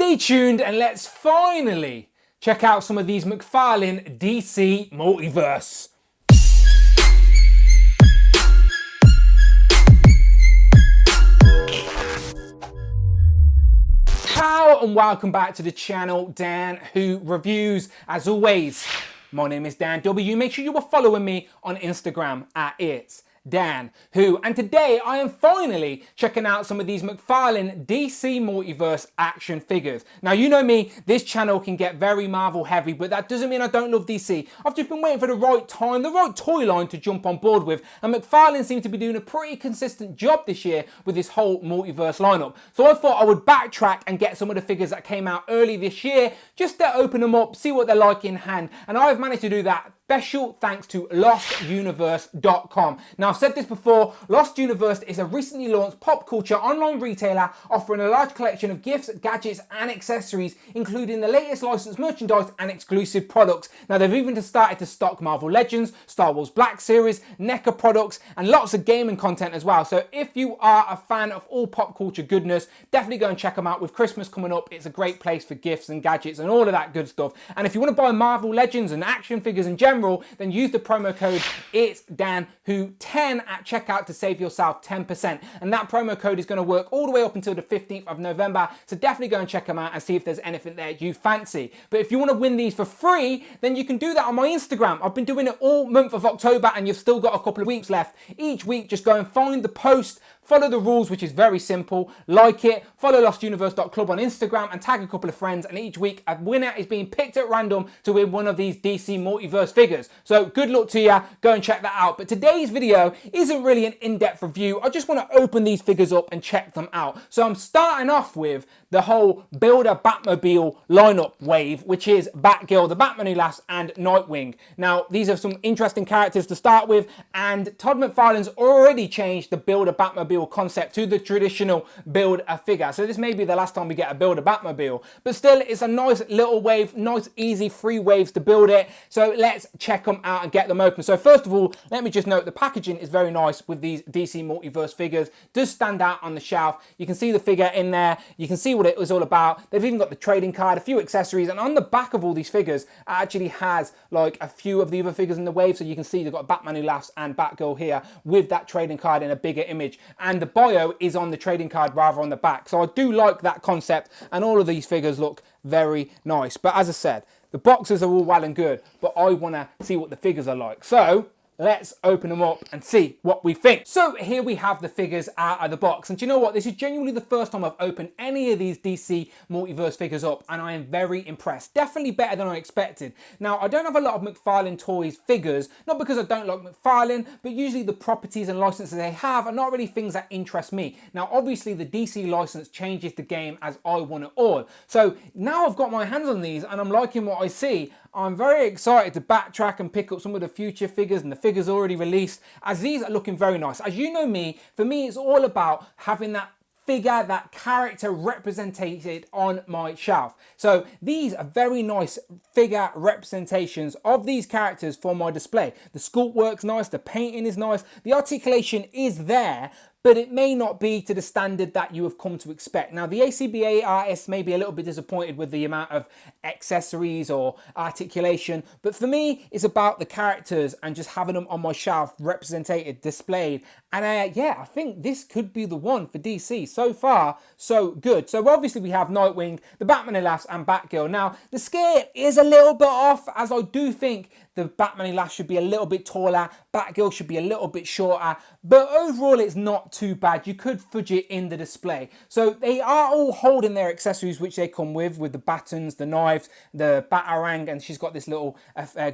Stay tuned and let's finally check out some of these McFarlane DC Multiverse. Ciao and welcome back to the channel, Dan Who Reviews. As always, my name is Dan W. Make sure you are following me on Instagram at It's Dan Who. And today I am finally checking out some of these McFarlane DC Multiverse action figures. Now, you know me, this channel can get very Marvel heavy, but that doesn't mean I don't love DC. I've just been waiting for the right time, the right toy line to jump on board with, and McFarlane seems to be doing a pretty consistent job this year with this whole multiverse lineup. So I thought I would backtrack and get some of the figures that came out early this year, just to open them up, see what they're like in hand, and I've managed to do that. Special thanks to LostUniverse.com. Now, I've said this before, Lost Universe is a recently launched pop culture online retailer offering a large collection of gifts, gadgets and accessories, including the latest licensed merchandise and exclusive products. Now, they've even started to stock Marvel Legends, Star Wars Black Series, NECA products and lots of gaming content as well. So if you are a fan of all pop culture goodness, definitely go and check them out. With Christmas coming up, it's a great place for gifts and gadgets and all of that good stuff. And if you want to buy Marvel Legends and action figures in general, then use the promo code IT'sDanWho10 at checkout to save yourself 10%. And that promo code is going to work all the way up until the 15th of November. So definitely go and check them out and see if there's anything there you fancy. But if you want to win these for free, then you can do that on my Instagram. I've been doing it all month of October and you've still got a couple of weeks left. Each week, just go and find the post, follow the rules, which is very simple, like it, follow lostuniverse.club on Instagram and tag a couple of friends, and each week a winner is being picked at random to win one of these DC Multiverse figures. So good luck to you, go and check that out. But today's video isn't really an in-depth review, I just want to open these figures up and check them out. So I'm starting off with the whole Builder Batmobile lineup wave, which is Batgirl, the Batman Who Laughs and Nightwing. Now, these are some interesting characters to start with, and Todd McFarlane's already changed the Builder Batmobile concept to the traditional build a figure. So this may be the last time we get a Builder Batmobile, but still it's a nice little wave, nice easy free waves to build it. So let's check them out and get them open. So first of all, let me just note the packaging is very nice with these DC Multiverse figures. Does stand out on the shelf. You can see the figure in there. You can see what it was all about. They've even got the trading card, a few accessories, and on the back of all these figures it actually has like a few of the other figures in the wave. So you can see they've got Batman Who Laughs and Batgirl here with that trading card in a bigger image, and the bio is on the trading card rather on the back. So I do like that concept, and all of these figures look very nice. But as I said, the boxes are all well and good, but I want to see what the figures are like. So let's open them up and see what we think. So here we have the figures out of the box. And do you know what? This is genuinely the first time I've opened any of these DC Multiverse figures up, and I am very impressed. Definitely better than I expected. Now, I don't have a lot of McFarlane Toys figures, not because I don't like McFarlane, but usually the properties and licenses they have are not really things that interest me. Now, obviously the DC license changes the game as I want it all. So now I've got my hands on these and I'm liking what I see. I'm very excited to backtrack and pick up some of the future figures and the figures already released, as these are looking very nice. As you know me, for me it's all about having that figure, that character represented on my shelf. So these are very nice figure representations of these characters for my display. The sculpt works nice, the painting is nice, the articulation is there, but it may not be to the standard that you have come to expect. Now, the ACBA artists may be a little bit disappointed with the amount of accessories or articulation, but for me, it's about the characters and just having them on my shelf, represented, displayed. And yeah, I think this could be the one for DC. So far, so good. So obviously we have Nightwing, the Batman Who Laughs and Batgirl. Now, the scale is a little bit off, as I do think the Batman Who Laughs should be a little bit taller, Batgirl should be a little bit shorter, but overall it's not too bad. You could fudge it in the display. So they are all holding their accessories which they come with the batons, the knives, the Batarang, and she's got this little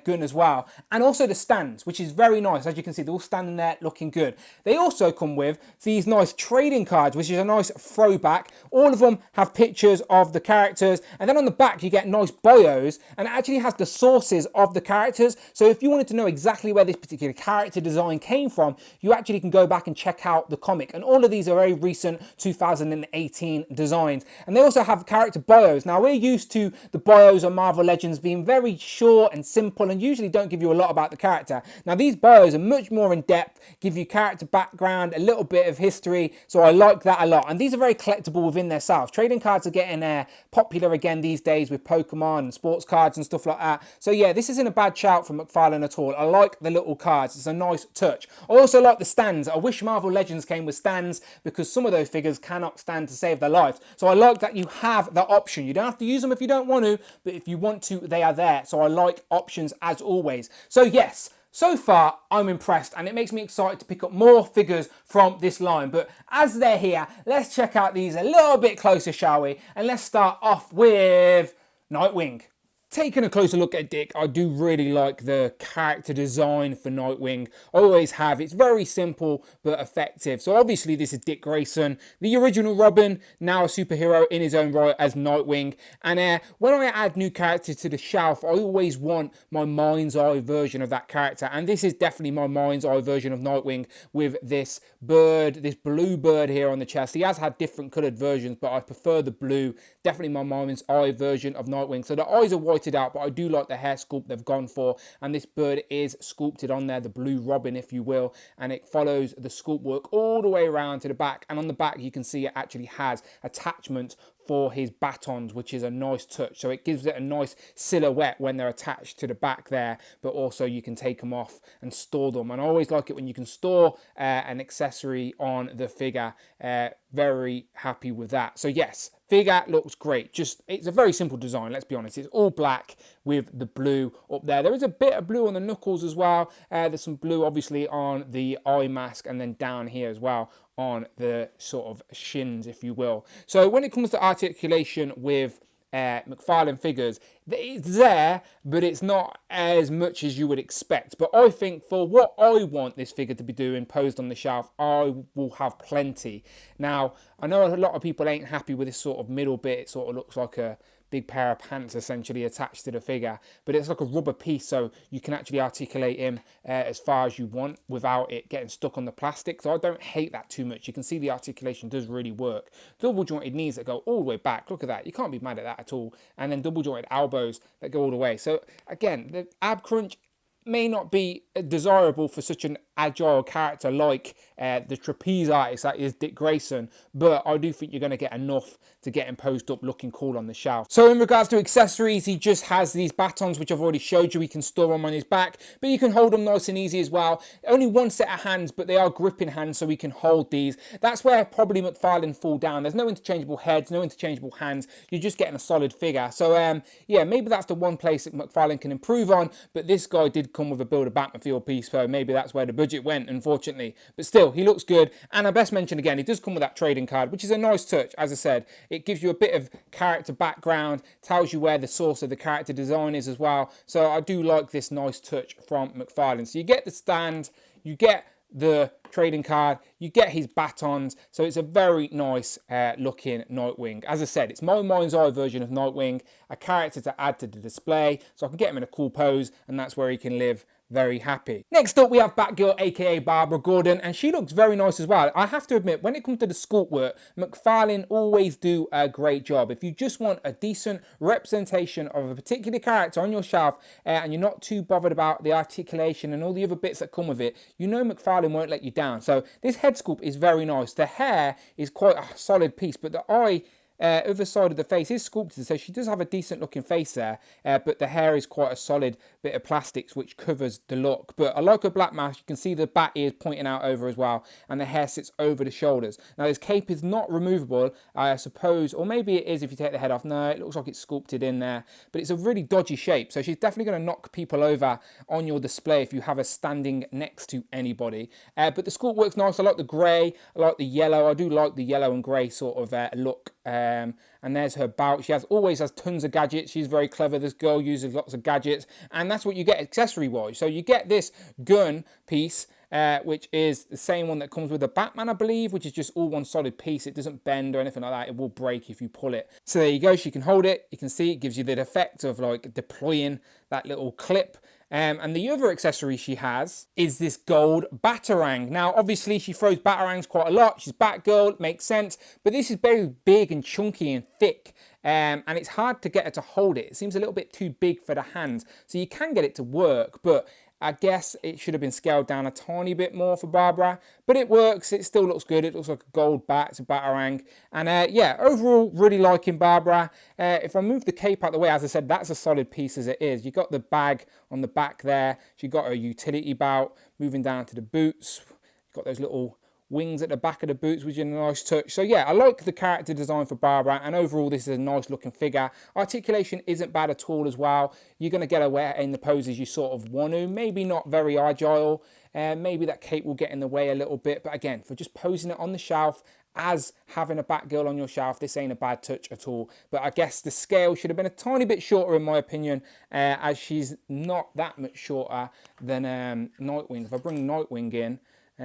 gun as well. And also the stands, which is very nice. As you can see, they're all standing there looking good. They also come with these nice trading cards, which is a nice throwback. All of them have pictures of the characters, and then on the back you get nice bios, and it actually has the sources of the characters. So if you wanted to know exactly where this particular character design came from, you actually can go back and check out the comic. And all of these are very recent 2018 designs. And they also have character bios. Now, we're used to the bios on Marvel Legends being very short and simple and usually don't give you a lot about the character. Now, these bios are much more in depth, give you character background, a little bit of history, so I like that a lot. And these are very collectible within themselves. Trading cards are getting popular again these days with Pokemon and sports cards and stuff like that. So yeah, this isn't a bad shout from McFarlane at all. I like the little cards. It's a nice touch. I also like the stands. I wish Marvel Legends came with stands because some of those figures cannot stand to save their lives. So I like that you have that option. You don't have to use them if you don't want to, but if you want to, they are there. So I like options as always. So yes, so far I'm impressed, and it makes me excited to pick up more figures from this line. But as they're here, let's check out these a little bit closer, shall we? And let's start off with Nightwing. Taking a closer look at Dick, I do really like the character design for Nightwing. I always have. It's very simple but effective. So obviously this is Dick Grayson, the original Robin, now a superhero in his own right as Nightwing. And when I add new characters to the shelf, I always want my mind's eye version of that character. And this is definitely my mind's eye version of Nightwing with this bird, this blue bird here on the chest. He has had different coloured versions, but I prefer the blue. Definitely my mind's eye version of Nightwing. So the eyes are white out, but I do like the hair sculpt they've gone for, and this bird is sculpted on there, the blue Robin if you will, and it follows the sculpt work all the way around to the back. And on the back you can see it actually has attachments for his batons, which is a nice touch. So it gives it a nice silhouette when they're attached to the back there, but also you can take them off and store them. And I always like it when you can store an accessory on the figure. Very happy with that. So yes, figure looks great. Just, it's a very simple design, let's be honest. It's all black with the blue up there. There is a bit of blue on the knuckles as well. There's some blue obviously on the eye mask, and then down here as well on the sort of shins, if you will. So when it comes to articulation with McFarlane figures, it's there, but it's not as much as you would expect. But I think for what I want this figure to be doing posed on the shelf, I will have plenty. Now, I know a lot of people ain't happy with this sort of middle bit. It sort of looks like a big pair of pants essentially attached to the figure, but it's like a rubber piece, so you can actually articulate him as far as you want without it getting stuck on the plastic. So I don't hate that too much. You can see the articulation does really work. Double jointed knees that go all the way back, look at that, you can't be mad at that at all. And then double jointed elbows that go all the way. So again, the ab crunch may not be desirable for such an agile character like the trapeze artist that is Dick Grayson, but I do think you're going to get enough to get him posed up looking cool on the shelf. So in regards to accessories, he just has these batons, which I've already showed you. He can store them on his back, but you can hold them nice and easy as well. Only one set of hands, but they are gripping hands, so we can hold these. That's where probably McFarlane fall down. There's no interchangeable heads, no interchangeable hands. You're just getting a solid figure. So yeah, maybe that's the one place that McFarlane can improve on, but this guy did come with a build a Batmobile piece, so maybe that's where the budget went, unfortunately. But still, he looks good. And I best mention again, he does come with that trading card, which is a nice touch. As I said, it gives you a bit of character background, tells you where the source of the character design is as well. So I do like this nice touch from McFarlane. So you get the stand, you get the trading card, you get his batons, so it's a very nice looking Nightwing. As I said, it's my mind's eye version of Nightwing, a character to add to the display, so I can get him in a cool pose, and that's where he can live very happy. Next up, we have Batgirl, aka Barbara Gordon, and she looks very nice as well. I have to admit, when it comes to the sculpt work, McFarlane always do a great job. If you just want a decent representation of a particular character on your shelf, and you're not too bothered about the articulation and all the other bits that come with it, you know McFarlane won't let you down. So this head sculpt is very nice. The hair is quite a solid piece, but the eye, other side of the face is sculpted, so she does have a decent looking face there, but the hair is quite a solid bit of plastics which covers the look. But I like her black mask. You can see the bat ears pointing out over as well, and the hair sits over the shoulders. Now this cape is not removable, I suppose, or maybe it is if you take the head off. No, it looks like it's sculpted in there, but it's a really dodgy shape, so she's definitely going to knock people over on your display if you have her standing next to anybody. But the sculpt works nice. I like the grey, I like the yellow. I do like the yellow and grey sort of look. And there's her belt. She always has tons of gadgets. She's very clever. This girl uses lots of gadgets, and that's what you get accessory wise. So you get this gun piece, which is the same one that comes with the Batman, I believe, which is just all one solid piece. It doesn't bend or anything like that. It will break if you pull it. So there you go. She can hold it. You can see it gives you the effect of like deploying that little clip. And the other accessory she has is this gold Batarang. Now, obviously, she throws Batarangs quite a lot. She's Batgirl, makes sense. But this is very big and chunky and thick. And it's hard to get her to hold it. It seems a little bit too big for the hands. So you can get it to work, but I guess it should have been scaled down a tiny bit more for Barbara, but it works. It still looks good. It looks like a gold bat. It's a Batarang. And yeah, overall, really liking Barbara. If I move the cape out the way, as I said, that's a solid piece as it is. You've got the bag on the back there. She's got her utility belt. Moving down to the boots. You've got those little wings at the back of the boots, which is a nice touch. So yeah, I like the character design for Barbara, and overall this is a nice looking figure. Articulation isn't bad at all as well. You're going to get away in the poses you sort of want to. Maybe not very agile. Maybe that cape will get in the way a little bit. But again, for just posing it on the shelf as having a Batgirl on your shelf, this ain't a bad touch at all. But I guess the scale should have been a tiny bit shorter in my opinion, as she's not that much shorter than Nightwing. If I bring Nightwing in,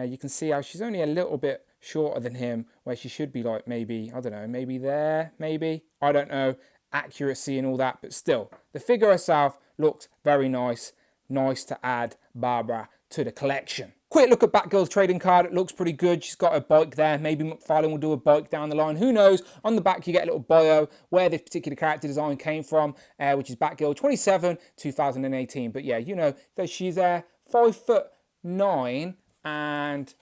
you can see how she's only a little bit shorter than him, where she should be like maybe, I don't know, maybe there, maybe. I don't know, accuracy and all that, but still, the figure herself looks very nice. Nice to add Barbara to the collection. Quick look at Batgirl's trading card. It looks pretty good. She's got a bike there. Maybe McFarlane will do a bike down the line. Who knows? On the back, you get a little bio where this particular character design came from, which is Batgirl 27, 2018. But yeah, you know that she's 5'9", and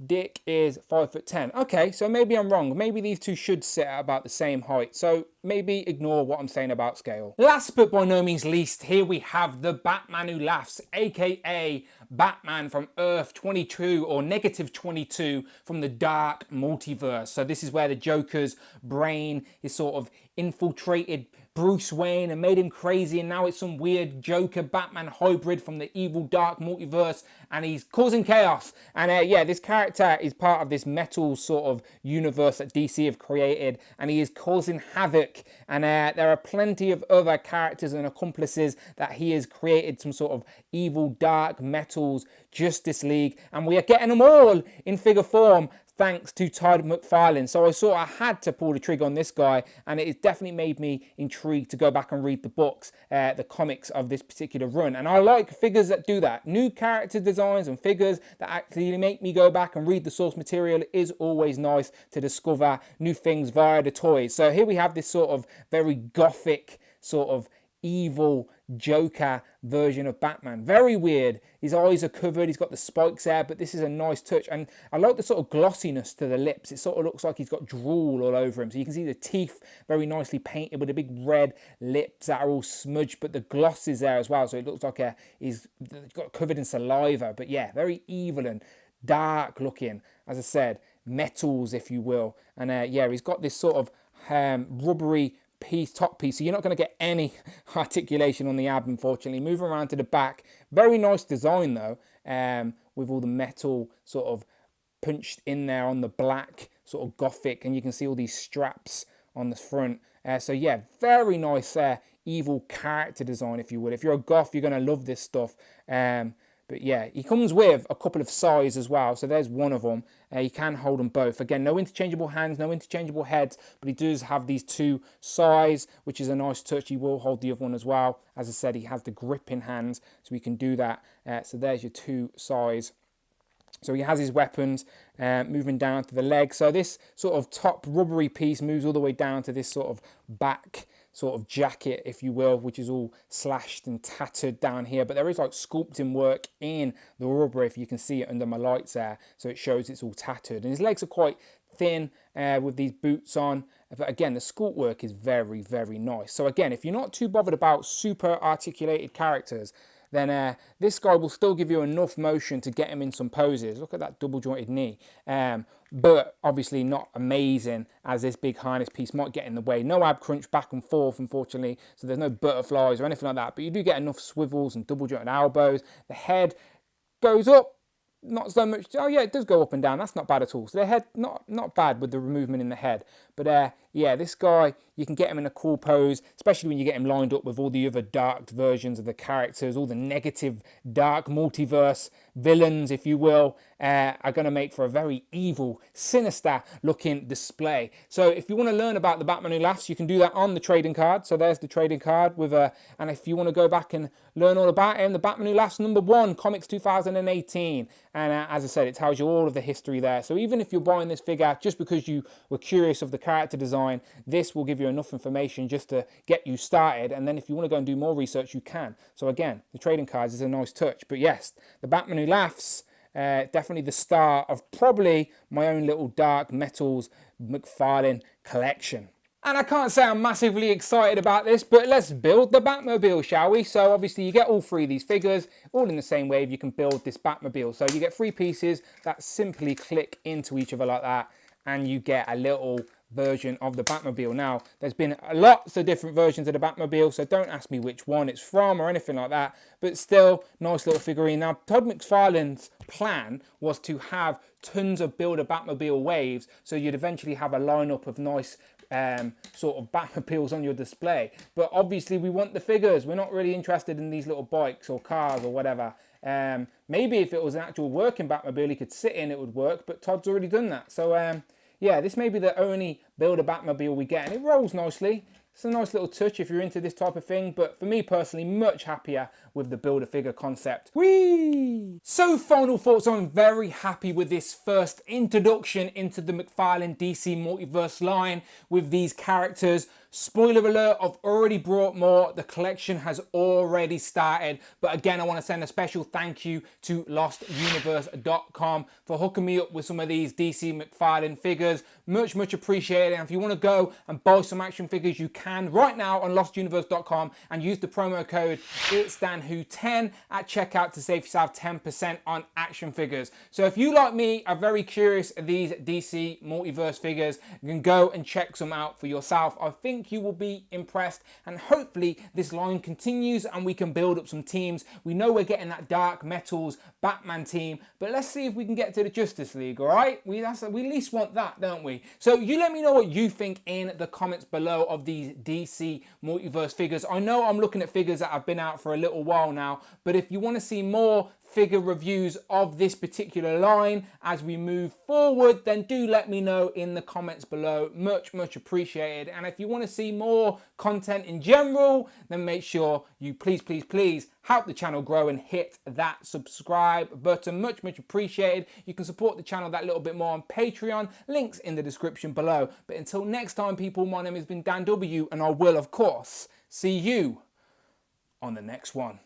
Dick is 5'10". Okay, so maybe I'm wrong. Maybe these two should sit at about the same height. So maybe ignore what I'm saying about scale. Last but by no means least, here we have the Batman Who Laughs, aka Batman from Earth 22 or -22 from the Dark Multiverse. So this is where the Joker's brain is sort of infiltrated Bruce Wayne and made him crazy, and now it's some weird Joker Batman hybrid from the evil Dark Multiverse, and he's causing chaos. And yeah, this character is part of this metal sort of universe that DC have created, and he is causing havoc. And there are plenty of other characters and accomplices that he has created, some sort of evil Dark Metals Justice League, and we are getting them all in figure form thanks to Todd McFarlane. So I sort of had to pull the trigger on this guy, and it has definitely made me intrigued to go back and read the books, the comics of this particular run. And I like figures that do that. New character designs and figures that actually make me go back and read the source material. It is always nice to discover new things via the toys. So here we have this sort of very gothic, sort of evil Joker version of Batman. Very weird. His eyes are covered, he's got the spikes there, but this is a nice touch. And I like the sort of glossiness to the lips. It sort of looks like he's got drool all over him. So you can see the teeth very nicely painted with the big red lips that are all smudged, but the gloss is there as well. So it looks like he's got covered in saliva. But yeah, very evil and dark looking, as I said, metals, if you will. And yeah, he's got this sort of rubbery top piece, so you're not going to get any articulation on the ab, unfortunately. Moving around to the back, very nice design though, with all the metal sort of punched in there on the black, sort of gothic, and you can see all these straps on the front. So yeah, very nice evil character design, if you would. If you're a goth, you're going to love this stuff. But yeah, he comes with a couple of sides as well. So there's one of them. You can hold them both. Again, no interchangeable hands, no interchangeable heads, but he does have these two sides, which is a nice touch. He will hold the other one as well. As I said, he has the gripping hands, so we can do that. So there's your two sides. So he has his weapons moving down to the leg. So this sort of top rubbery piece moves all the way down to this sort of back sort of jacket, if you will, which is all slashed and tattered down here. But there is like sculpting work in the rubber, if you can see it under my lights there. So it shows it's all tattered. And his legs are quite thin with these boots on. But again, the sculpt work is very nice. So again, if you're not too bothered about super articulated characters, then this guy will still give you enough motion to get him in some poses. Look at that double jointed knee. But obviously not amazing, as this big harness piece might get in the way. No ab crunch back and forth, unfortunately, so there's no butterflies or anything like that. But you do get enough swivels and double jointed elbows. The head goes up, not so much. Oh yeah, it does go up and down. That's not bad at all. So the head, not bad with the movement in the head. But yeah, this guy, you can get him in a cool pose, especially when you get him lined up with all the other dark versions of the characters, all the negative Dark Multiverse villains, if you will, are going to make for a very evil, sinister looking display. So if you want to learn about the Batman Who Laughs, you can do that on the trading card. So there's the trading card with and if you want to go back and learn all about him, the Batman Who Laughs #1, Comics 2018. And as I said, it tells you all of the history there. So even if you're buying this figure just because you were curious of the character design, this will give you enough information just to get you started. And then if you want to go and do more research, you can. So again, the trading cards is a nice touch. But yes, the Batman Who Laughs, definitely the start of probably my own little Dark Metals McFarlane collection. And I can't say I'm massively excited about this, but let's build the Batmobile, shall we? So obviously you get all three of these figures, all in the same wave. You can build this Batmobile. So you get 3 pieces that simply click into each other like that, and you get a little version of the Batmobile. Now, there's been lots of different versions of the Batmobile, so don't ask me which one it's from or anything like that, but still, nice little figurine. Now, Todd McFarlane's plan was to have tons of builder Batmobile waves, so you'd eventually have a lineup of nice sort of Batmobiles on your display. But obviously we want the figures. We're not really interested in these little bikes or cars or whatever. Maybe if it was an actual working Batmobile he could sit in, it would work, but Todd's already done that. So yeah, this may be the only builder Batmobile we get, and it rolls nicely. It's a nice little touch if you're into this type of thing, but for me personally, much happier with the Build-A-Figure concept. Whee! So final thoughts, I'm very happy with this first introduction into the McFarlane DC Multiverse line with these characters. Spoiler alert, I've already brought more. The collection has already started. But again, I want to send a special thank you to lostuniverse.com for hooking me up with some of these DC McFarlane figures. Much, much appreciated. And if you want to go and buy some action figures, you can right now on lostuniverse.com and use the promo code It'sDanWho10 at checkout to save yourself 10% on action figures. So if you, like me, are very curious of these DC Multiverse figures, you can go and check some out for yourself. I think you will be impressed, and hopefully this line continues and we can build up some teams. We know we're getting that Dark Metals Batman team, but let's see if we can get to the Justice League, all right? We at least want that, don't we? So you let me know what you think in the comments below of these DC Multiverse figures. I know I'm looking at figures that have been out for a little while now, but if you want to see more figure reviews of this particular line as we move forward, then do let me know in the comments below. Much, much appreciated. And if you want to see more content in general, then make sure you please help the channel grow and hit that subscribe button. Much, much appreciated. You can support the channel that little bit more on Patreon. Links in the description below. But until next time, people, my name has been Dan W, and I will, of course, see you on the next one.